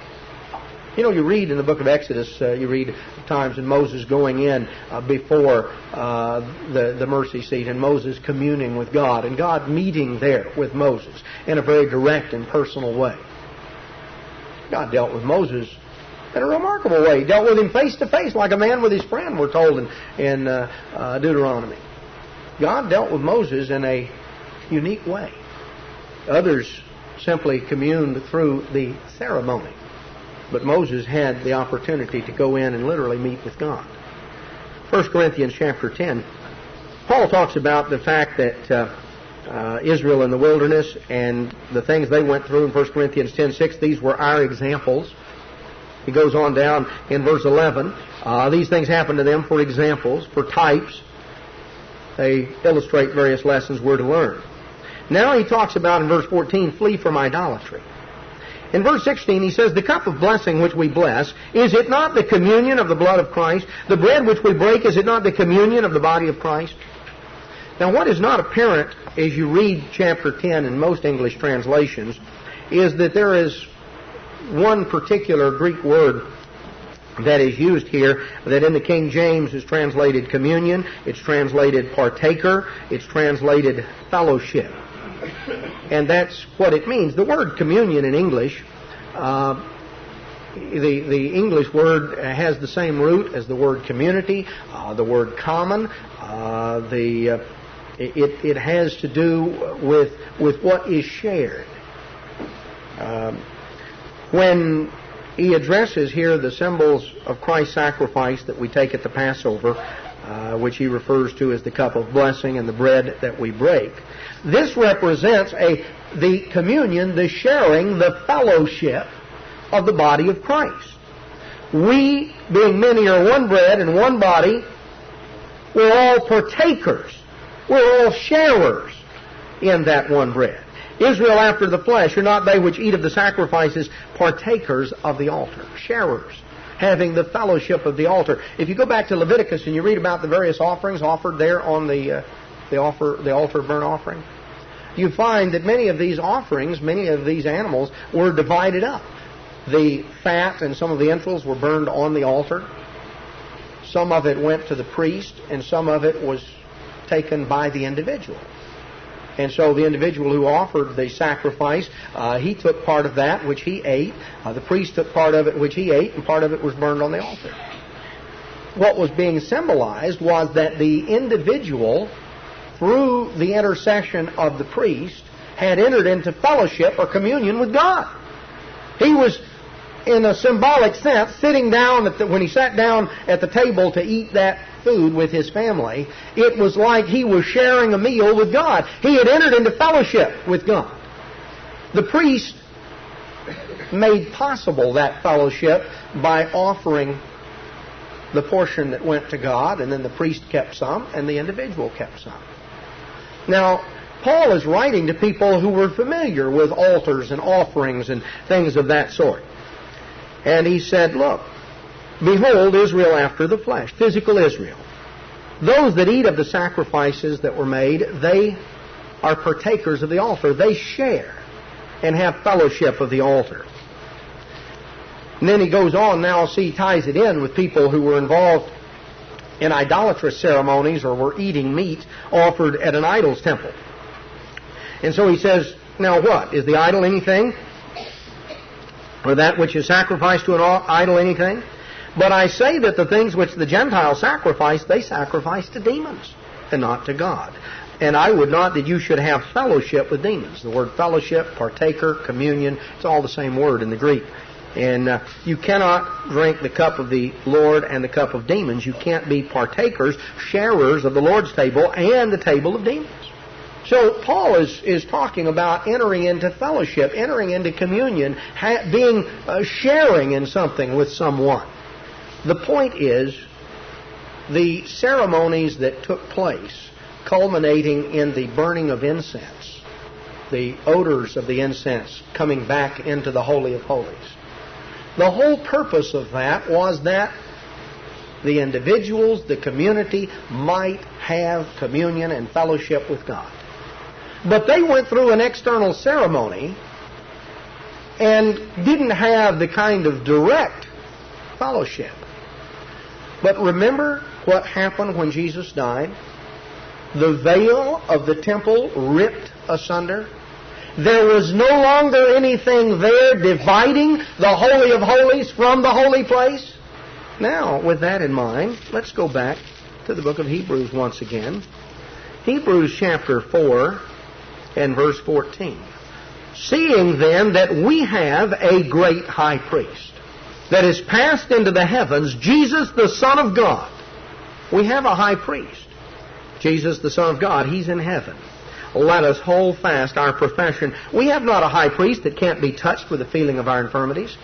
You know, you read in the book of Exodus, you read times in Moses going in before the mercy seat, and Moses communing with God, and God meeting there with Moses in a very direct and personal way. God dealt with Moses in a remarkable way. He dealt with him face to face like a man with his friend, we're told in Deuteronomy. God dealt with Moses in a unique way. Others simply communed through the ceremony. But Moses had the opportunity to go in and literally meet with God. 1 Corinthians chapter 10, Paul talks about the fact that Israel in the wilderness and the things they went through in 1 Corinthians 10:6, these were our examples. He goes on down in verse 11. These things happened to them for examples, for types. They illustrate various lessons we're to learn. Now he talks about in verse 14, flee from idolatry. In verse 16 he says, the cup of blessing which we bless, is it not the communion of the blood of Christ? The bread which we break, is it not the communion of the body of Christ? Now what is not apparent as you read chapter 10 in most English translations is that there is one particular Greek word that is used here that in the King James is translated communion, it's translated partaker, it's translated fellowship. And that's what it means. The word communion in English, the English word has the same root as the word community, the word common. It has to do with what is shared. When he addresses here the symbols of Christ's sacrifice that we take at the Passover, which he refers to as the cup of blessing and the bread that we break, this represents the communion, the sharing, the fellowship of the body of Christ. We, being many, are one bread and one body. We're all partakers. We're all sharers in that one bread. Israel after the flesh are not they which eat of the sacrifices, partakers of the altar, sharers, having the fellowship of the altar. If you go back to Leviticus and you read about the various offerings offered there on the altar of burnt offering, you find that many of these offerings, many of these animals were divided up. The fat and some of the entrails were burned on the altar. Some of it went to the priest, and some of it was taken by the individual. And so the individual who offered the sacrifice, he took part of that which he ate. The priest took part of it which he ate, and part of it was burned on the altar. What was being symbolized was that the individual, through the intercession of the priest, had entered into fellowship or communion with God. He was, in a symbolic sense, sitting down when he sat down at the table to eat that food with his family. It was like he was sharing a meal with God. He had entered into fellowship with God. The priest made possible that fellowship by offering the portion that went to God, and then the priest kept some, and the individual kept some. Now, Paul is writing to people who were familiar with altars and offerings and things of that sort. And he said, look, behold, Israel after the flesh, physical Israel. Those that eat of the sacrifices that were made, they are partakers of the altar. They share and have fellowship of the altar. And then he goes on now, he ties it in with people who were involved in idolatrous ceremonies or were eating meat offered at an idol's temple. And so he says, now what? Is the idol anything? Or that which is sacrificed to an idol anything? But I say that the things which the Gentiles sacrifice, they sacrifice to demons and not to God. And I would not that you should have fellowship with demons. The word fellowship, partaker, communion, it's all the same word in the Greek. And you cannot drink the cup of the Lord and the cup of demons. You can't be partakers, sharers of the Lord's table and the table of demons. So Paul is talking about entering into fellowship, entering into communion, being sharing in something with someone. The point is, the ceremonies that took place, culminating in the burning of incense, the odors of the incense coming back into the Holy of Holies. The whole purpose of that was that the individuals, the community, might have communion and fellowship with God. But they went through an external ceremony and didn't have the kind of direct fellowship. But remember what happened when Jesus died? The veil of the temple ripped asunder. There was no longer anything there dividing the Holy of Holies from the holy place. Now, with that in mind, let's go back to the book of Hebrews once again. Hebrews chapter 4 and verse 14. Seeing then that we have a great high priest that is passed into the heavens, Jesus the Son of God. We have a high priest. Jesus the Son of God, He's in heaven. Let us hold fast our profession. We have not a high priest that can't be touched with the feeling of our infirmities.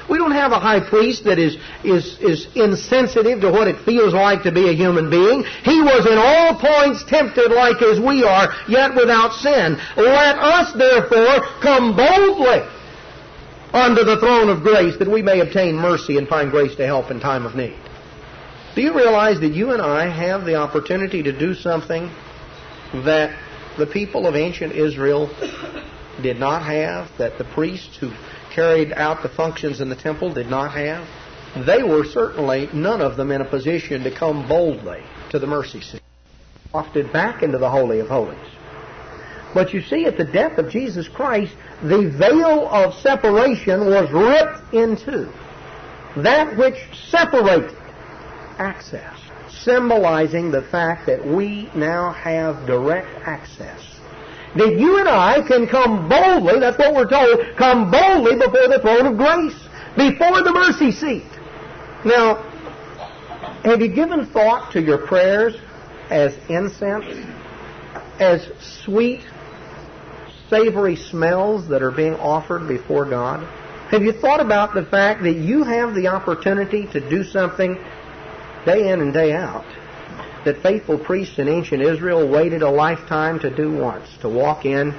We don't have a high priest that is insensitive to what it feels like to be a human being. He was in all points tempted like as we are, yet without sin. Let us therefore come boldly unto the throne of grace, that we may obtain mercy and find grace to help in time of need. Do you realize that you and I have the opportunity to do something that the people of ancient Israel did not have, that the priests who carried out the functions in the temple did not have? They were certainly, none of them, in a position to come boldly to the mercy seat, wafted back into the Holy of Holies. But you see, at the death of Jesus Christ, the veil of separation was ripped in two. That which separated access, symbolizing the fact that we now have direct access. That you and I can come boldly, that's what we're told, come boldly before the throne of grace, before the mercy seat. Now, have you given thought to your prayers as incense, as sweet, savory smells that are being offered before God? Have you thought about the fact that you have the opportunity to do something day in and day out that faithful priests in ancient Israel waited a lifetime to do once, to walk in?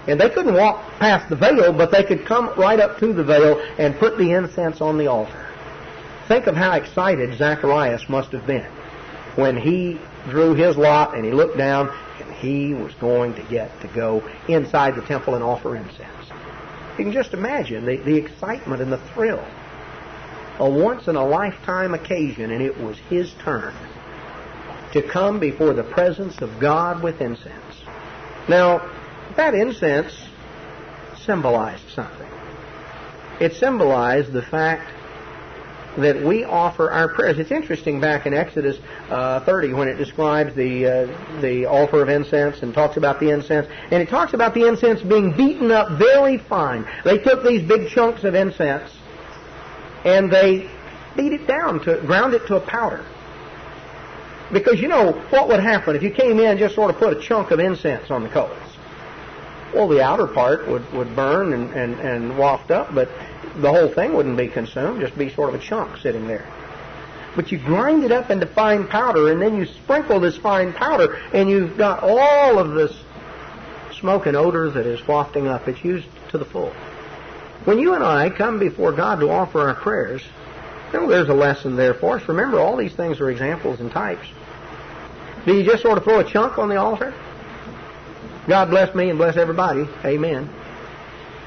And they couldn't walk past the veil, but they could come right up to the veil and put the incense on the altar. Think of how excited Zacharias must have been when he drew his lot and he looked down and he was going to get to go inside the temple and offer incense. You can just imagine the excitement and the thrill. A once-in-a-lifetime occasion, and it was his turn to come before the presence of God with incense. Now, that incense symbolized something. It symbolized the fact that we offer our prayers. It's interesting back in Exodus 30 when it describes the altar of incense and talks about the incense. And it talks about the incense being beaten up very fine. They took these big chunks of incense and they beat it down, ground it to a powder. Because you know what would happen if you came in and just sort of put a chunk of incense on the coals? Well, the outer part would burn and waft up, but the whole thing wouldn't be consumed, just be sort of a chunk sitting there. But you grind it up into fine powder, and then you sprinkle this fine powder, and you've got all of this smoke and odor that is wafting up. It's used to the full. When you and I come before God to offer our prayers, there's a lesson there for us. Remember, all these things are examples and types. Do you just sort of throw a chunk on the altar? God bless me and bless everybody. Amen.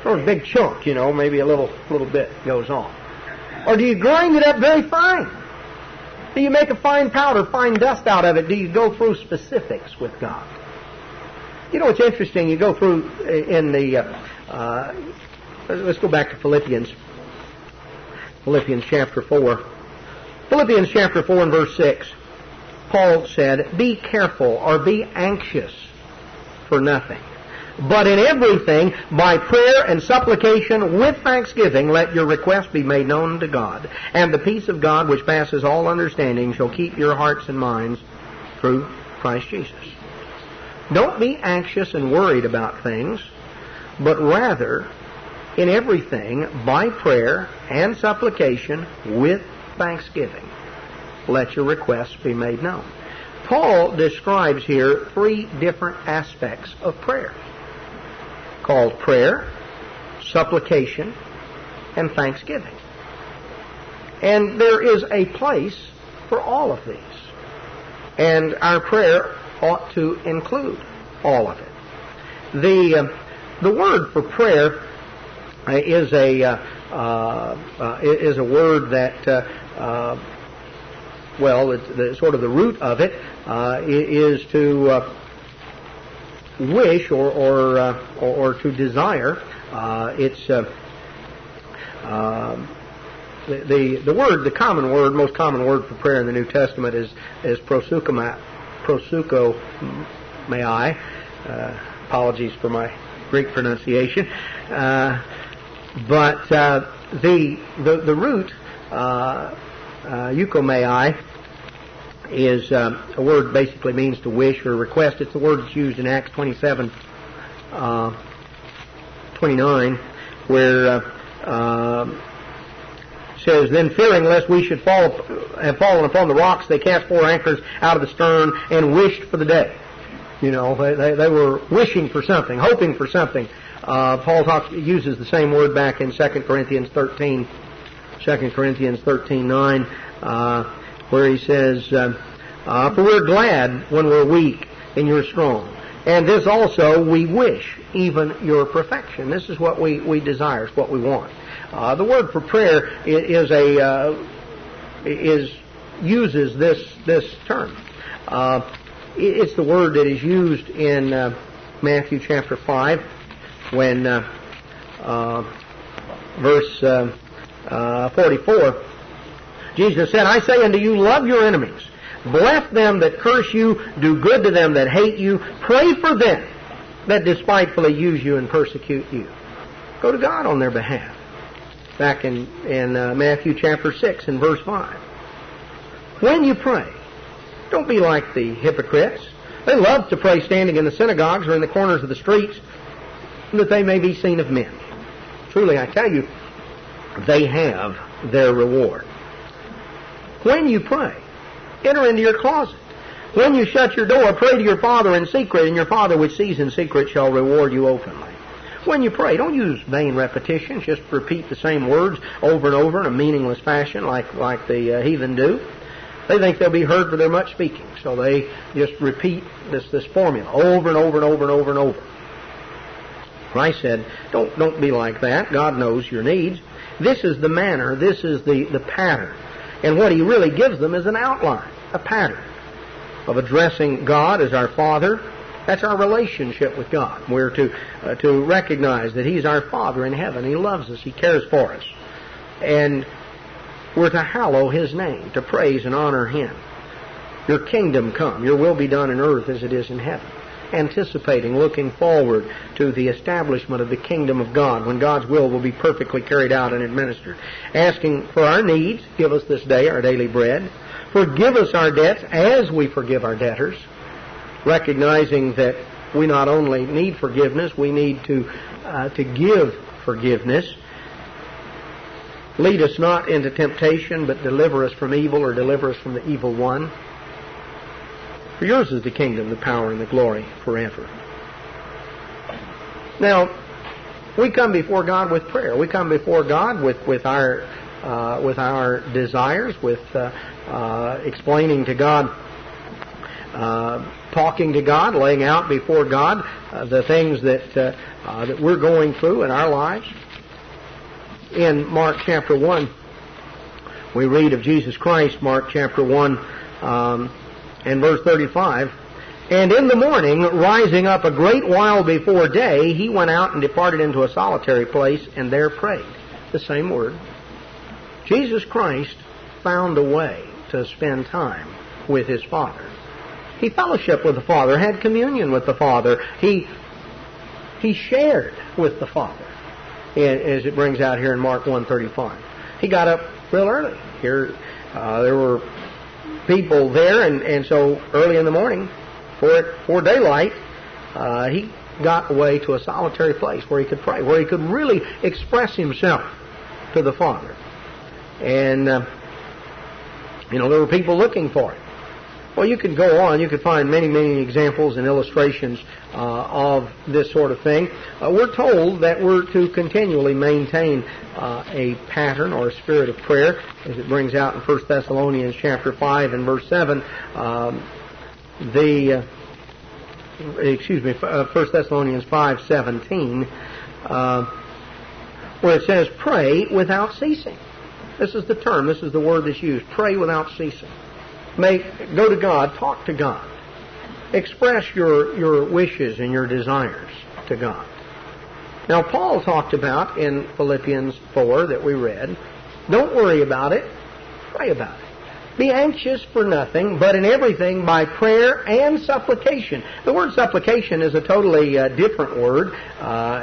Sort of a big chunk, maybe a little bit goes on. Or do you grind it up very fine? Do you make a fine powder, fine dust out of it? Do you go through specifics with God? It's interesting. You go through in the... let's go back to Philippians. Philippians chapter 4. Philippians chapter 4 and verse 6. Paul said, "Be careful or be anxious for nothing. But in everything, by prayer and supplication with thanksgiving, let your requests be made known to God. And the peace of God, which passes all understanding, shall keep your hearts and minds through Christ Jesus." Don't be anxious and worried about things, but rather, in everything, by prayer and supplication with thanksgiving, let your requests be made known. Paul describes here 3 different aspects of prayer, called prayer, supplication, and thanksgiving. And there is a place for all of these. And our prayer ought to include all of it. The word for prayer is a word that sort of the root of it is to wish or to desire. It's the common word, most common word for prayer in the New Testament is proseukomai. Apologies for my Greek pronunciation, but the root eukomai is a word basically means to wish or request. It's the word that's used in Acts 27:29, where says, "Then fearing lest we should have fallen upon the rocks, they cast 4 anchors out of the stern and wished for the day." They were wishing for something, hoping for something. Paul uses the same word back in 2 Corinthians 13:9, where he says, "For we're glad when we're weak and you're strong. And this also we wish, even your perfection." This is what we desire, it's what we want. The word for prayer uses this term. It's the word that is used in Matthew chapter 5 when verse 44, Jesus said, "I say unto you, love your enemies. Bless them that curse you. Do good to them that hate you. Pray for them that despitefully use you and persecute you." Go to God on their behalf. Back in Matthew chapter 6 and verse 5. When you pray, don't be like the hypocrites. They love to pray standing in the synagogues or in the corners of the streets, that they may be seen of men. Truly, I tell you, they have their reward. When you pray, enter into your closet. When you shut your door, pray to your Father in secret, and your Father which sees in secret shall reward you openly. When you pray, don't use vain repetitions. Just repeat the same words over and over in a meaningless fashion like the heathen do. They think they'll be heard for their much speaking, so they just repeat this formula over and over and over and over and over. Christ said, don't be like that. God knows your needs. This is the manner, this is the pattern. And what He really gives them is an outline, a pattern of addressing God as our Father. That's our relationship with God. We're to recognize that He's our Father in heaven. He loves us. He cares for us. And We're to hallow His name, to praise and honor Him. Your kingdom come, your will be done in earth as it is in heaven. Anticipating, looking forward to the establishment of the kingdom of God, when God's will be perfectly carried out and administered. Asking for our needs, give us this day our daily bread. Forgive us our debts as we forgive our debtors. Recognizing that we not only need forgiveness, we need to give forgiveness. Lead us not into temptation, but deliver us from evil, or deliver us from the evil one. For yours is the kingdom, the power, and the glory forever. Now, we come before God with prayer. We come before God with our desires, with explaining to God, talking to God, laying out before God the things that we're going through in our lives. In Mark chapter 1, we read of Jesus Christ, Mark chapter 1, and verse 35, "And in the morning, rising up a great while before day, He went out and departed into a solitary place, and there prayed." The same word. Jesus Christ found a way to spend time with His Father. He fellowshiped with the Father, had communion with the Father. He shared with the Father, as it brings out here in Mark 1:35. He got up real early. Here, there were people there, and so early in the morning, for daylight, He got away to a solitary place where He could pray, where He could really express Himself to the Father. And, there were people looking for it. Well, you could go on. You could find many, many examples and illustrations of this sort of thing. We're told that we're to continually maintain a pattern or a spirit of prayer, as it brings out in 1 Thessalonians chapter 5 and verse 7. 1 Thessalonians 5:17, where it says, "Pray without ceasing." This is the term. This is the word that's used. Pray without ceasing. Go to God, talk to God. Express your wishes and your desires to God. Now, Paul talked about in Philippians 4 that we read, don't worry about it, pray about it. Be anxious for nothing, but in everything by prayer and supplication. The word supplication is a totally different word.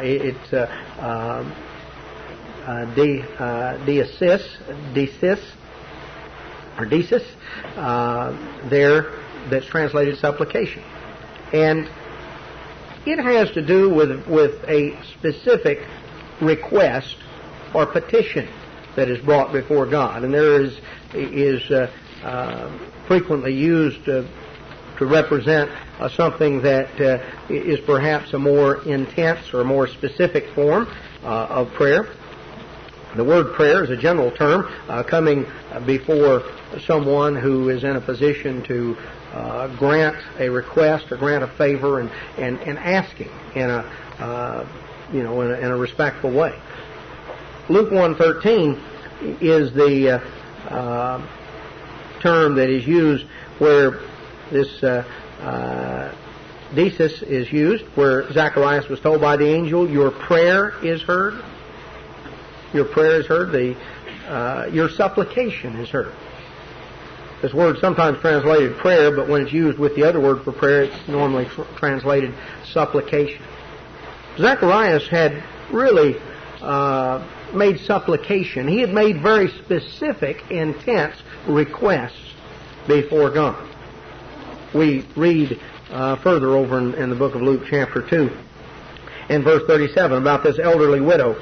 It's desis, there, that's translated supplication. And it has to do with a specific request or petition that is brought before God. And there is frequently used to represent something that is perhaps a more intense or more specific form of prayer. The word prayer is a general term coming before someone who is in a position to grant a request or grant a favor and asking in a respectful way. Luke 1:13 is the term that is used where this desis is used, where Zacharias was told by the angel, "Your prayer is heard." Your prayer is heard. Your supplication is heard. This word is sometimes translated prayer, but when it's used with the other word for prayer, it's normally translated supplication. Zacharias had really made supplication. He had made very specific, intense requests before God. We read further over in the book of Luke chapter 2 and verse 37 about this elderly widow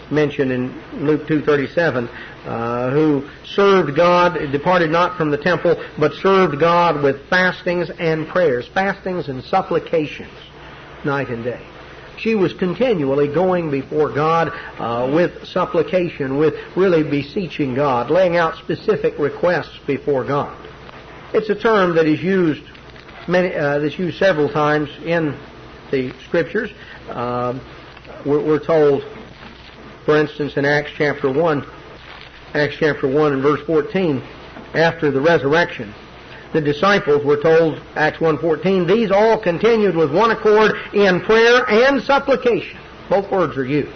mentioned in Luke 2:37, who served God, departed not from the temple, but served God with fastings and prayers, fastings and supplications, night and day. She was continually going before God with supplication, with really beseeching God, laying out specific requests before God. It's a term that is used that's used several times in the Scriptures. We're told, for instance, in Acts chapter 1 and verse 14, after the resurrection, the disciples were told, Acts 1:14, "These all continued with one accord in prayer and supplication." Both words are used.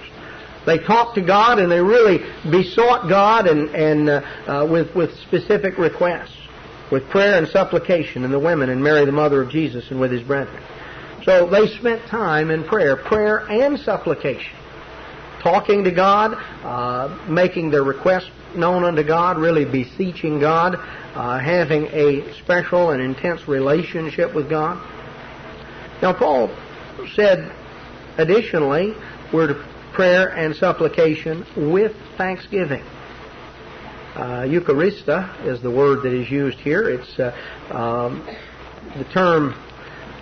They talked to God, and they really besought God and with specific requests, with prayer and supplication, and the women, and Mary the mother of Jesus, and with his brethren. So they spent time in prayer and supplication, talking to God, making their requests known unto God, really beseeching God, having a special and intense relationship with God. Now, Paul said, additionally, we're to prayer and supplication with thanksgiving. Eucharista is the word that is used here. It's the term.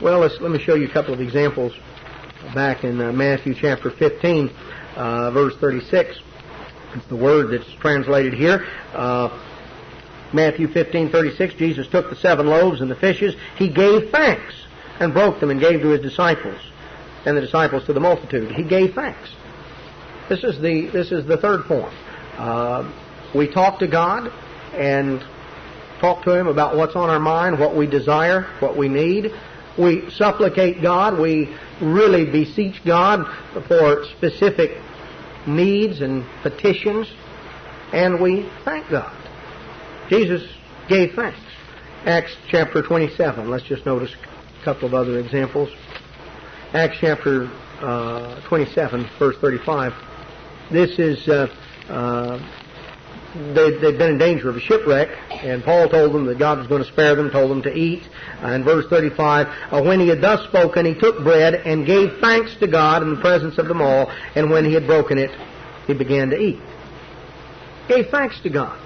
Well, let me show you a couple of examples back in Matthew chapter 15, verse 36. It's the word that's translated here. Matthew 15:36. Jesus took the 7 loaves and the fishes. He gave thanks and broke them and gave to his disciples, and the disciples to the multitude. He gave thanks. This is the third form. We talk to God and talk to Him about what's on our mind, what we desire, what we need. We supplicate God. We really beseech God for specific needs and petitions, and we thank God. Jesus gave thanks. Acts chapter 27. Let's just notice a couple of other examples. Acts chapter 27, verse 35. This is, they'd been in danger of a shipwreck, and Paul told them that God was going to spare them, told them to eat. In verse 35, when he had thus spoken, he took bread and gave thanks to God in the presence of them all, and when he had broken it, he began to eat. Gave thanks to God.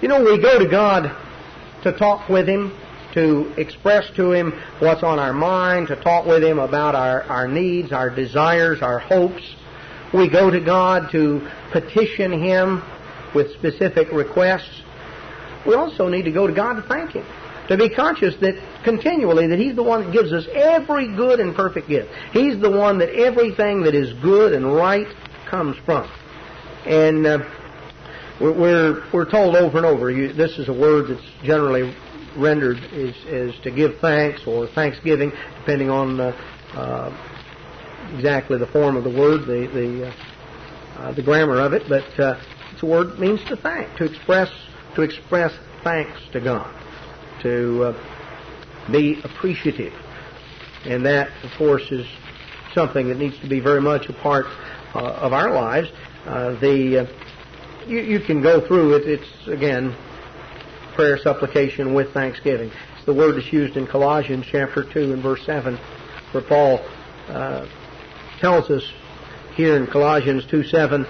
You know, we go to God to talk with Him, to express to Him what's on our mind, to talk with Him about our needs, our desires, our hopes. We go to God to petition Him with specific requests. We also need to go to God to thank Him, to be conscious that continually that He's the one that gives us every good and perfect gift. He's the one that everything that is good and right comes from. And we're told over and over, this is a word that's generally rendered is to give thanks or thanksgiving, depending on exactly the form of the word, the grammar of it. But it's a word that means to thank, to express thanks to God, to be appreciative, and that, of course, is something that needs to be very much a part of our lives. You can go through it. It's again prayer, supplication with thanksgiving. It's the word that's used in Colossians chapter 2 and verse 7, where Paul tells us here in Colossians 2:7.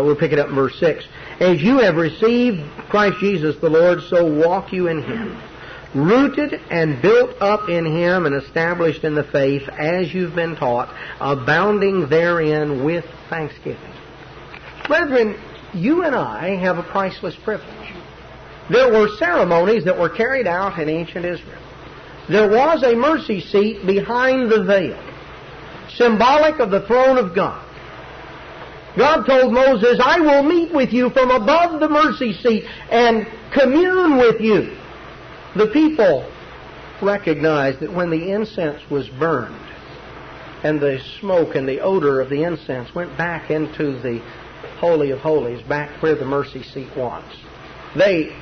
We'll pick it up in verse 6. As you have received Christ Jesus the Lord, so walk you in Him, rooted and built up in Him and established in the faith as you've been taught, abounding therein with thanksgiving. Brethren, you and I have a priceless privilege. There were ceremonies that were carried out in ancient Israel. There was a mercy seat behind the veil, symbolic of the throne of God. God told Moses, I will meet with you from above the mercy seat and commune with you. The people recognized that when the incense was burned and the smoke and the odor of the incense went back into the Holy of Holies, back where the mercy seat was, they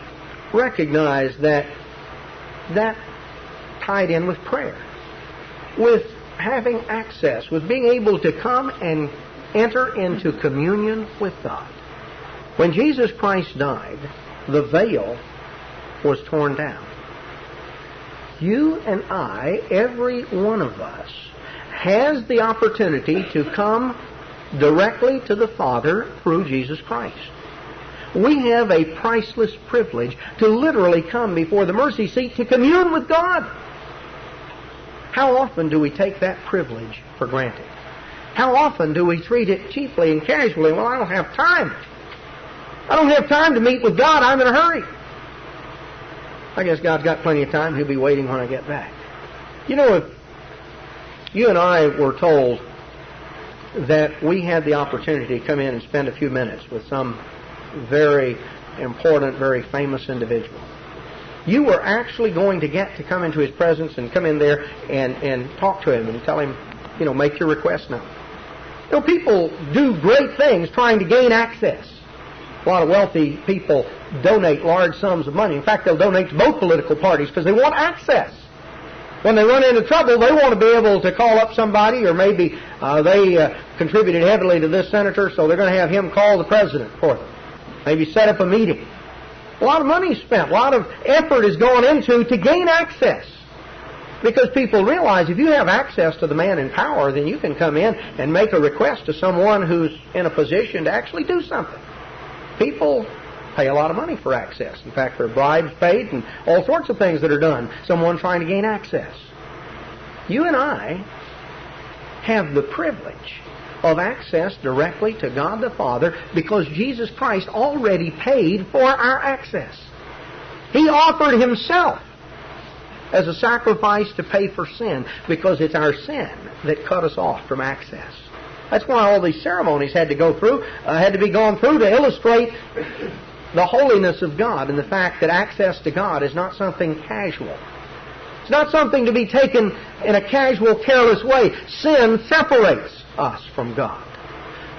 recognized that tied in with prayer, with having access, with being able to come and enter into communion with God. When Jesus Christ died, the veil was torn down. You and I, every one of us, has the opportunity to come directly to the Father through Jesus Christ. We have a priceless privilege to literally come before the mercy seat to commune with God. How often do we take that privilege for granted? How often do we treat it cheaply and casually? Well, I don't have time. I don't have time to meet with God. I'm in a hurry. I guess God's got plenty of time. He'll be waiting when I get back. You know, if you and I were told that we had the opportunity to come in and spend a few minutes with some very important, very famous individual, you were actually going to get to come into his presence and come in there and talk to him and tell him, make your request known. People do great things trying to gain access. A lot of wealthy people donate large sums of money. In fact, they'll donate to both political parties because they want access. When they run into trouble, they want to be able to call up somebody, or maybe they contributed heavily to this senator, so they're going to have him call the president for them. Maybe set up a meeting. A lot of money is spent. A lot of effort is going into to gain access. Because people realize if you have access to the man in power, then you can come in and make a request to someone who's in a position to actually do something. People pay a lot of money for access. In fact, there are bribes paid and all sorts of things that are done. Someone trying to gain access. You and I have the privilege of access directly to God the Father because Jesus Christ already paid for our access. He offered Himself as a sacrifice to pay for sin because it's our sin that cut us off from access. That's why all these ceremonies had to be gone through to illustrate the holiness of God and the fact that access to God is not something casual. It's not something to be taken in a casual, careless way. Sin separates us from God.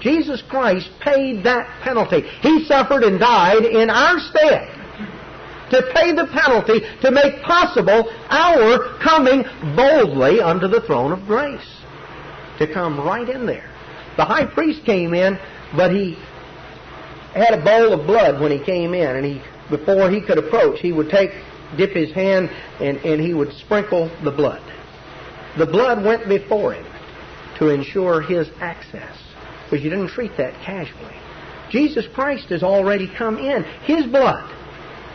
Jesus Christ paid that penalty. He suffered and died in our stead to pay the penalty to make possible our coming boldly unto the throne of grace. To come right in there. The high priest came in, but he had a bowl of blood when he came in, and before he could approach, he would dip his hand, and he would sprinkle the blood. The blood went before him to ensure his access, because you didn't treat that casually. Jesus Christ has already come in. His blood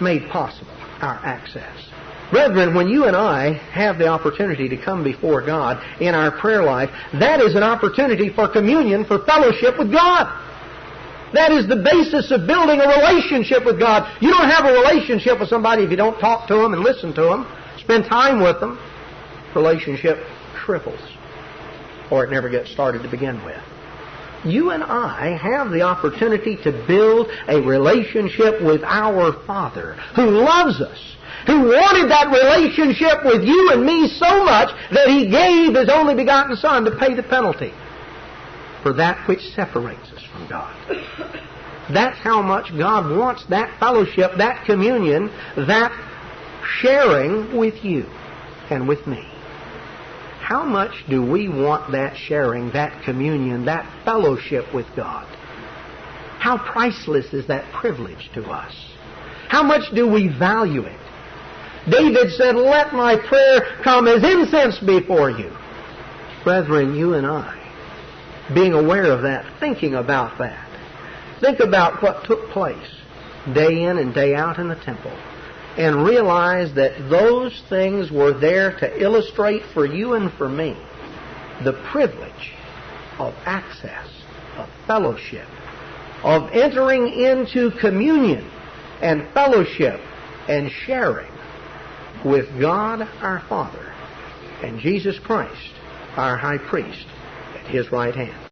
made possible our access. Brethren, when you and I have the opportunity to come before God in our prayer life, that is an opportunity for communion, for fellowship with God. That is the basis of building a relationship with God. You don't have a relationship with somebody if you don't talk to them and listen to them, spend time with them. Relationship shrivels, or it never gets started to begin with. You and I have the opportunity to build a relationship with our Father who loves us, who wanted that relationship with you and me so much that He gave His only begotten Son to pay the penalty for that which separates us from God. That's how much God wants that fellowship, that communion, that sharing with you and with me. How much do we want that sharing, that communion, that fellowship with God? How priceless is that privilege to us? How much do we value it? David said, "Let my prayer come as incense before you." Brethren, you and I, being aware of that, thinking about that, think about what took place day in and day out in the temple, and realize that those things were there to illustrate for you and for me the privilege of access, of fellowship, of entering into communion and fellowship and sharing with God our Father and Jesus Christ, our high priest, at His right hand.